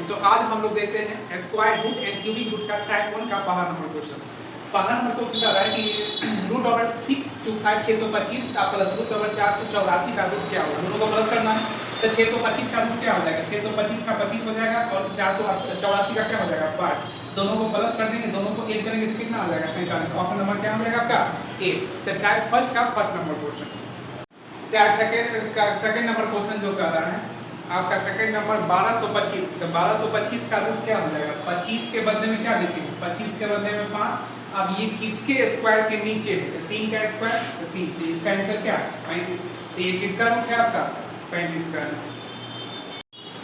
तो आज हम लोग देखते हैं square root and cubic root का टाइप 1 का पहला नंबर क्वेश्चन। पहला नंबर क्वेश्चन का है कि रूट ओवर 625 625 का प्लस रूट ओवर 484 का रूट क्या होगा। दोनों को प्लस करना है तो 625 का रूट क्या हो जाएगा, 625 का 25 हो जाएगा और 484 का क्या हो जाएगा 5। दोनों को प्लस कर देंगे, दोनों को ऐड करेंगे तो कितना हो जाएगा 47। ऑप्शन नंबर क्या हो जाएगा आपका ए। तो टाइप फर्स्ट का first number question. Type second का सेकंड नंबर क्वेश्चन जो कर रहा है आपका सेकंड नंबर 1225। तो 1225 का रूट क्या हो जाएगा, 25 के बदले में क्या लिखेंगे, 25 के बदले में 5। अब ये किसके स्क्वायर के नीचे है, तो 3 का स्क्वायर तो 3, तो इसका आंसर क्या 35। तो ये किसका रूट है आपका 35 का।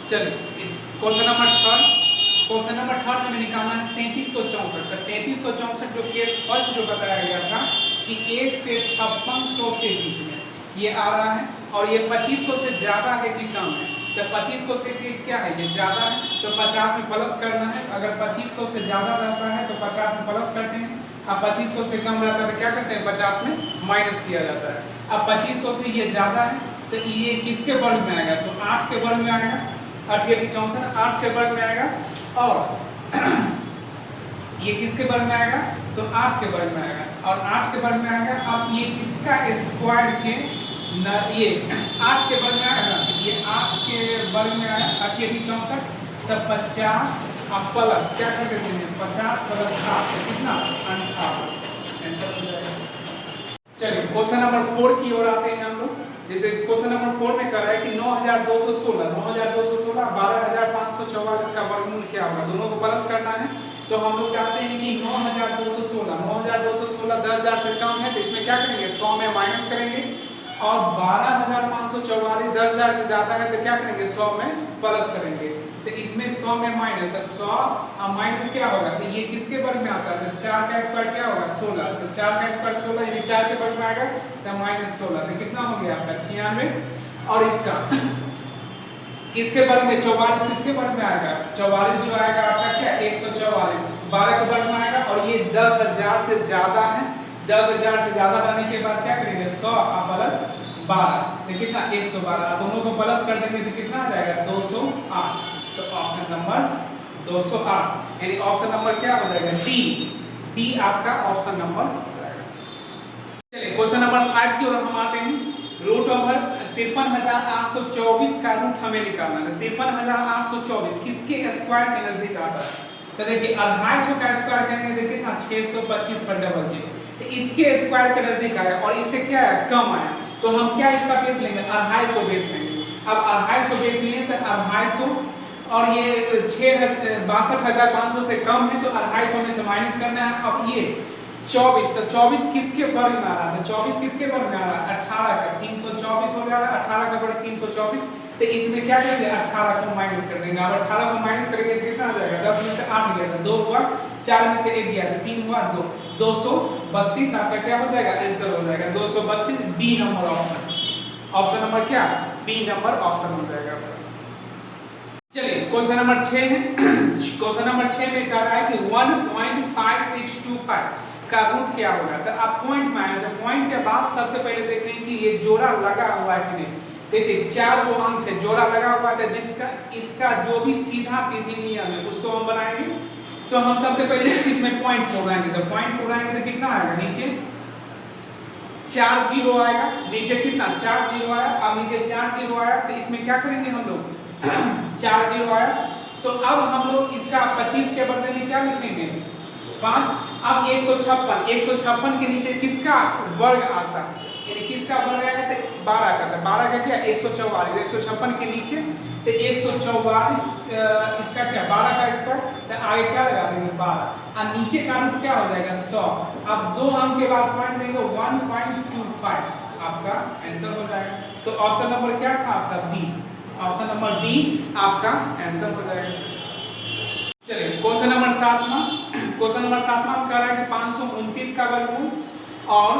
चलिए question number third. Question number third में निकालना है 3364। तो 3364 जो केस फर्स्ट जो बताया गया था कि 1 से 5600 के बीच में ये आ रहा है और ये 2500 से ज़्यादा है कि कम है। तो 2500 से क्या है, ये ज़्यादा है तो 50 में प्लस करना है। अगर 2500 से ज़्यादा रहता है तो 50 में प्लस करते हैं। अब 2500 से कम रहता है तो क्या करते हैं 50 में माइनस किया जाता है। अब 2500 से ये ज़्यादा है तो ये किसके वर्ग में आएगा, तो 8 के वर्ग में आएगा। 8 के 64 8 के वर्ग में आएगा और ये किसके वर्ग में आएगा, तो 8 के वर्ग में आएगा और 8 के वर्ग में आएगा। अब ये इसका स्क्वायर के न ये 8 के वर्ग में आएगा, ये 8 के वर्ग में आएगा। 8 के 64 तब 50 अब प्लस क्या कर देते हैं 50 प्लस 8 से कितना 58 आंसर हो जाएगा। चलिए क्वेश्चन नंबर 4 की ओर आते हैं हम लोग। जैसे क्वेश्चन नंबर 4 में कर रहा है कि 9216 12544 का वर्गमूल क्या होगा। दोनों को प्लस करना है तो हम लोग चाहते हैं कि 9216 10,000 से कम है तो इसमें क्या करेंगे 100 में माइनस करेंगे और 12,544 10,000 से ज़्यादा है तो क्या करेंगे 100 में प्लस करेंगे। तो इसमें 100 में माइनस तो 100 और माइनस क्या होगा, तो ये किसके वर्ग में आता है, तो 4 का स्क्वायर क्या होगा 16। तो 4 का स्क्वायर 16, ये 4 के वर्ग में आएगा तो -16। तो कितना हो गया आपका 96। और इसका किसके वर्ग में 44 किसके वर्ग में आएगा, 44 जो आएगा आपका क्या 144 12 के वर्ग में आएगा और ये 10,000 से ज़्यादा है। 10,000 से ज़्यादा रहने के बाद क्या करेंगे 100 प्लस 12 तो कितना 112। दोनों को प्लस कर देंगे तो कितना आ जाएगा 208। तो ऑप्शन नंबर 208 यानी ऑप्शन नंबर क्या हो जाएगा डी। डी आपका ऑप्शन नंबर हो जाएगा। चलिए क्वेश्चन नंबर 5 की ओर हम आते हैं। रूट ओवर 53,824 का रूट हमें निकालना है। 53,824 किसके स्क्वायर के नजदीक आता है, तो देखिए 250 का स्क्वायर करेंगे तो कितना 625 पर डबल जी तो इसके स्क्वायर के नजदीक आया और इससे क्या है कम आया। तो हम क्या इसका बेस लेंगे 250 बेस लेंगे। अब 250 बेस लिए तो 250 और ये 62,500 से कम है तो 250 में से माइनस करना है। अब ये 24 तो 24 किसके वर्ग में आ रहा है, तो 24 किसके वर्ग में आ रहा है 18 का 324 हो जाएगा। 18 का वर्ग 324 तो इसमें क्या करेंगे 18 को माइनस कर देंगे। अब 18 को माइनस करेंगे तो कितना आ जाएगा 10 में से 8 गया था 2 हुआ, 4 में से 1 गया था 3 हुआ 2 232 आपका क्या हो जाएगा आंसर हो जाएगा 232 B number option. Option number क्या बी नंबर ऑप्शन हो जाएगा। चलिए क्वेश्चन नंबर 6 है। क्वेश्चन नंबर 6 में कह रहा है कि 1.5625 का रूट क्या होगा। तो आप पॉइंट में आए तो पॉइंट के बाद सबसे पहले देखें कि ये जोड़ा लगा हुआ है कि नहीं। देखिए 4 गो अंक है, जोड़ा लगा हुआ है जिसका इसका जो भी सीधा सीधी नियम है उसको हम बनाएंगे। तो हम सबसे पहले इसमें पॉइंट तोड़ाएंगे। तो पॉइंट तोड़ाएंगे तो कितना आएगा नीचे 4 0 आएगा, नीचे कितना 4 0 आया। अब नीचे 4 0 आया तो इसमें क्या करेंगे हम लोग 4 0 आया तो अब हम लोग इसका 25 के बदले में क्या लिखेंगे 5। अब 156 के नीचे किसका वर्ग आता है, यानी किसका वर्ग आएगा तो 12 का। तो 12 का क्या 144 156 के नीचे तो 144 इसका क्या 12 का स्क्वायर तो आगे क्या लगा देंगे 12 और नीचे का रूट क्या हो जाएगा 100। अब 2 अंक के बाद पॉइंट देंगे 1.25 आपका आंसर हो जाएगा। तो ऑप्शन नंबर क्या था आपका बी। ऑप्शन नंबर बी आपका आंसर हो जाएगा। चलिए क्वेश्चन नंबर 7 में क्वेश्चन नंबर 7 में हम कह रहा है कि 529 का वर्गमूल और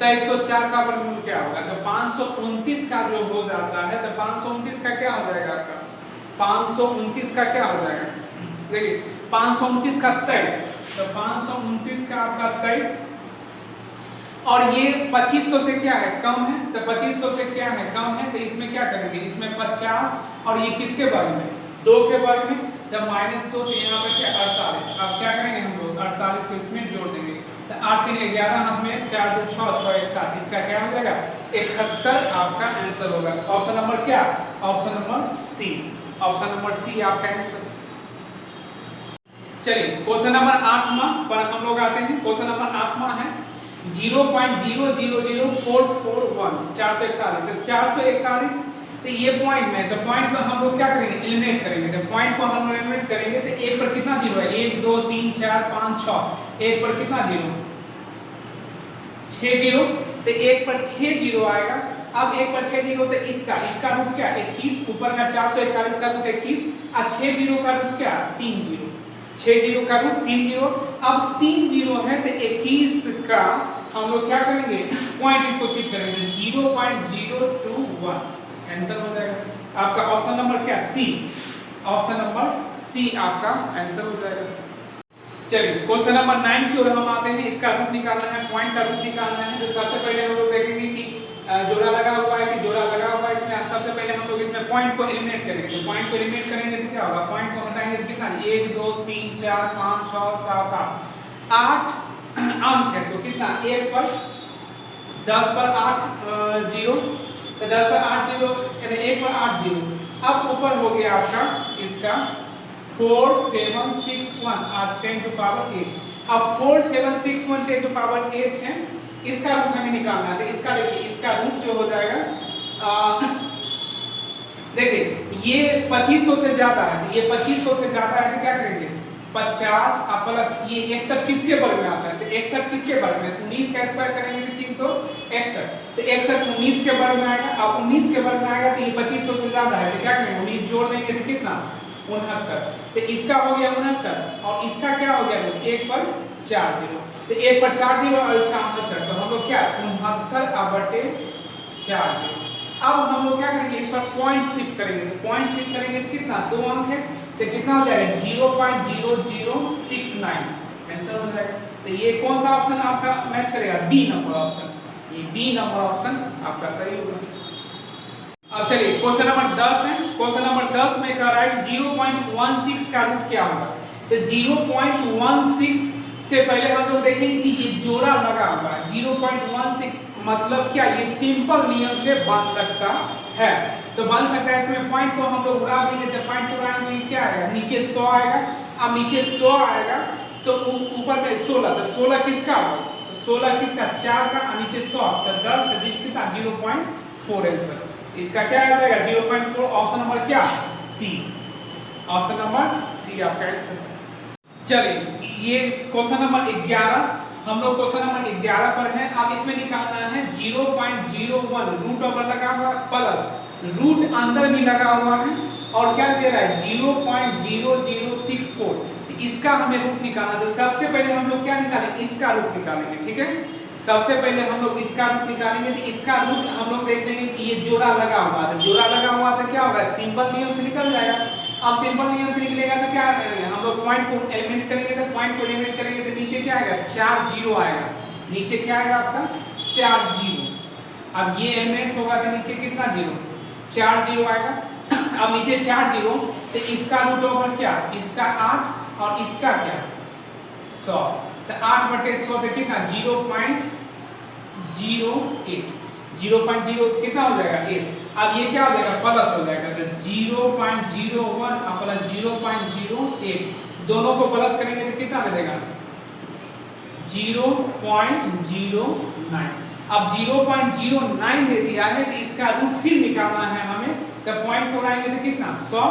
2304 का वर्गमूल क्या होगा। तो 529 का जो हो जाता है तो 529 का क्या हो जाएगा आपका 529 का क्या हो जाएगा देखिए 529 का 23 तो 529 का आपका 23 और ये 2500 से क्या है कम है। तो 2500 से क्या है कम है तो इसमें क्या करेंगे इसमें 50 और ये किसके वर्ग में 2 के वर्ग में जब -2 तो यहाँ पर क्या 48। अब क्या करेंगे हम लोग 48 को इसमें जोड़ देंगे तो 8 3 11 हमें 4 2 6 6 1 7, इसका क्या हो जाएगा 71 आपका आंसर होगा। ऑप्शन नंबर क्या, option number C, option number C आपका आंसर। चलिए क्वेश्चन नंबर 8वां पर हम लोग आते हैं। क्वेश्चन नंबर 8वां है 0.000441 441, तो 441 तो ये पॉइंट में, तो पॉइंट को हम लोग क्या करेंगे एलिमिनेट करेंगे। तो पॉइंट को हम लोग एलिमिनेट करेंगे तो एक पर कितना जीरो है 1 2 3 4 5 6, एक पर कितना जीरो 6 जीरो, तो एक पर 6 जीरो आएगा। अब एक पर 6 जीरो तो इसका रूट क्या 21, ऊपर का 441 का रूट 21 और 6 जीरो का रूट क्या 3 जीरो, 6 जीरो का रूट 3 जीरो। अब 3 जीरो है तो 21 का हम लोग क्या करेंगे पॉइंट इसको शिफ्ट करेंगे 0.021, आंसर हो जाएगा आपका ऑप्शन नंबर क्या सी, ऑप्शन नंबर सी आपका आंसर हो जाएगा। चलिए क्वेश्चन नंबर 9 की ओर हम आते हैं। इसका रूट निकालना है, पॉइंट का रूट निकालना है। तो सबसे पहले हम लोग देखेंगे कि जोड़ा लगा हुआ है कि जोड़ा लगा हुआ है, इसमें सबसे पहले हम लोग इसमें पॉइंट को एलिमिनेट करेंगे। तो पॉइंट को एलिमिनेट करेंगे तो क्या होगा, पॉइंट को हटाएंगे तो कितना 1 2 3 4 5 6 7 8 अंक है, तो कितना 1 पर 10 पर 8 जीरो, तो 10 पर 8 जीरो यानी 1 पर 8 जीरो। अब ऊपर हो गया आपका इसका 4 7 6 1 और 10 टू पावर 8। अब 4 7 6 1 10 टू पावर 8 है, इसका रूट हमें निकालना है। तो इसका देखिए इसका रूट जो हो जाएगा देखिए ये 2500 से ज्यादा है, तो ये 2500 से ज्यादा है तो क्या करेंगे 50 और प्लस ये 61 किसके वर्ग में आता है, तो 61 किसके वर्ग में 19 का स्क्वायर करेंगे तो 361, तो 61 19 के वर्ग में आएगा। अब 19 के वर्ग में आएगा तो ये 2500 से ज्यादा है तो क्या करेंगे 19 जोड़ देंगे तो कितना 69, तो इसका हो गया 69 और इसका क्या हो गया 1 पर 4 जीरो, तो 1 पर 4 जीरो और इसका 69, तो हम लोग क्या 69/4 जीरो। अब हम लोग क्या करेंगे इस पर पॉइंट शिफ्ट करेंगे, तो पॉइंट शिफ्ट करेंगे तो कितना 2 अंक है तो कितना हो जाएगा 0.0069, आंसर हो जाएगा। तो ये कौन सा ऑप्शन आपका मैच करेगा बी नंबर ऑप्शन, ये बी नंबर ऑप्शन आपका सही होगा। अब चलिए क्वेश्चन नंबर 10 है। क्वेश्चन नंबर 10 में कह रहा है 0.16 का रूट क्या होगा, तो 0.16 से पहले हम लोग देखेंगे कि ये जोड़ा लगा हुआ है। 0.16 मतलब क्या ये सिंपल नियम से बन सकता है, तो बन सकता है इसमें पॉइंट को हम लोग उड़ा देंगे, तो पॉइंट उड़ाएंगे ये क्या आएगा नीचे 100 आएगा। अब नीचे 100 आएगा तो ऊपर में 16, तो 16 किसका होगा, तो 16 किसका 4 का और नीचे 100 तो 10 तो कितना 0.4 आंसर, इसका क्या आ जाएगा 0.4, ऑप्शन नंबर क्या सी, ऑप्शन नंबर सी आपका आंसर। चलिए ये क्वेश्चन नंबर 11 हम लोग क्वेश्चन नंबर 11 पर हैं। अब इसमें निकालना है 0.01 रूट ओवर लगा हुआ प्लस रूट अंदर भी लगा हुआ है और क्या दे रहा है 0.0064, तो इसका हमें रूट निकालना है। तो सबसे पहले हम लोग क्या निकालेंगे इसका रूट निकालेंगे, ठीक है। सबसे पहले हम लोग इसका रूट निकालेंगे, तो इसका रूट हम लोग देख लेंगे कि ये जोड़ा लगा हुआ है, जोड़ा लगा हुआ तो क्या होगा सिंपल नियम से निकल जाएगा। अब सिंपल नियम से निकलेगा तो क्या करेंगे हम लोग पॉइंट को एलिमिनेट करेंगे, तो पॉइंट को एलिमिनेट करेंगे तो नीचे क्या आएगा 4 जीरो आएगा, नीचे क्या आएगा आपका 4 जीरो। अब ये एलिमिनेट होगा तो नीचे कितना जीरो 4 जीरो आएगा। अब नीचे 4 जीरो तो इसका रूट ओवर क्या इसका 8 और इसका क्या 100, तो 8/100 तो कितना 0.08, 0.0 कितना हो जाएगा 8। अब ये क्या हो जाएगा प्लस हो जाएगा, तो 0.01 और प्लस 0.08 दोनों को प्लस करेंगे तो कितना मिलेगा 0.09। अब 0.09 दे दिया है तो इसका रूट फिर निकालना है हमें, तो पॉइंट को उड़ाएंगे तो कितना 100,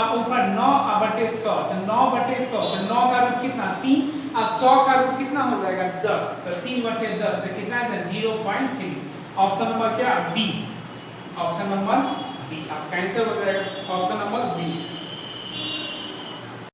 अब ऊपर 9/100 तो 9/100 तो 9 का रूट कितना 3 और 100 का रूट कितना हो जाएगा 10, तो 3/10 तो कितना है 0.3, ऑप्शन नंबर क्या बी, ऑप्शन नंबर बी आपका आंसर हो जाएगा, ऑप्शन नंबर बी।